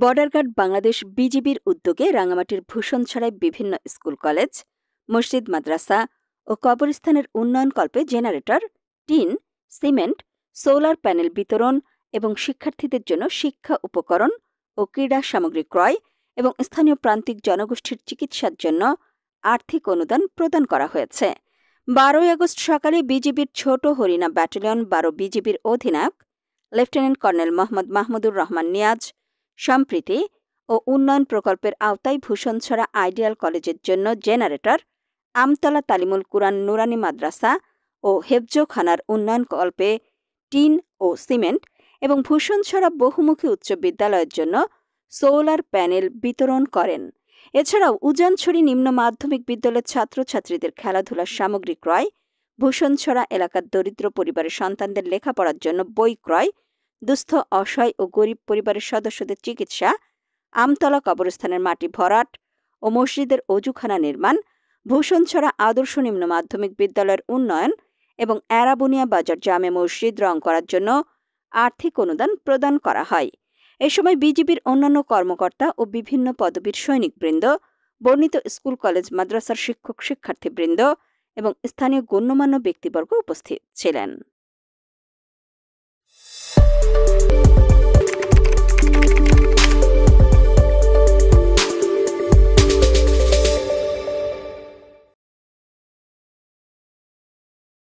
Border guard Bangladesh বিজিবির উদ্যোগে রাঙামাটির ভূষণছড়ায় বিভিন্ন স্কুল কলেজ, মসজিদ, মাদ্রাসা ও কবরস্থানের উন্নয়নকল্পে generator, tin, cement, solar panel বিতরণ এবং শিক্ষার্থীদের জন্য শিক্ষা উপকরণ ও ক্রীড়া সামগ্রী ক্রয় এবং স্থানীয় প্রান্তিক জনগোষ্ঠীর চিকিৎসার জন্য আর্থিক অনুদান প্রদান করা হয়েছে। 12 আগস্ট সকালে বিজিবির ছোট হরিণা ব্যাটালিয়ন 12 বিজিবির অধিনায়ক লেফটেন্যান্ট কর্নেল মোহাম্মদ মাহমুদুর রহমান নিয়াজ সম্প্রীতি ও উন্নয়ন প্রকল্পের আওতায় ভূষণছড়া আইডিয়াল কলেজের জন্য জেনারেটর, আমতলা তালিমুল কুরআন নুরানি মাদ্রাসা ও হেফজোখানার উন্নয়নকল্পে টিন ও সিমেন্ট এবং ভূষণছড়া বহুমুখী উচ্চ বিদ্যালয়ের জন্য সোলার প্যানেল বিতরণ করেন। এছাড়াও উজানছড়ি নিম্ন মাধ্যমিক বিদ্যালয়ের ছাত্রছাত্রীদের খেলাধুলার সামগ্রী ক্রয়, ভূষণছড়া এলাকার দরিদ্র পরিবারের সন্তানদের লেখাপড়ার জন্য বই ক্রয়, দুস্থ, অসহায় ও গরিব পরিবারের সদস্যদের চিকিৎসা, আমতলা কবরস্থানের মাটি ভরাট ও মসজিদের অজুখানা নির্মাণ, ভূষণছড়া আদর্শ নিম্ন মাধ্যমিক বিদ্যালয়ের উন্নয়ন এবং এরাবুনিয়া বাজার জামে মসজিদ রং করার জন্য আর্থিক অনুদান প্রদান করা হয়। এ সময় বিজিবির অন্যান্য কর্মকর্তা ও বিভিন্ন পদবীর সৈনিকবৃন্দ, বর্ণিত স্কুল কলেজ মাদ্রাসার শিক্ষক শিক্ষার্থীবৃন্দ এবং স্থানীয় গণ্যমান্য ব্যক্তিবর্গ উপস্থিত ছিলেন।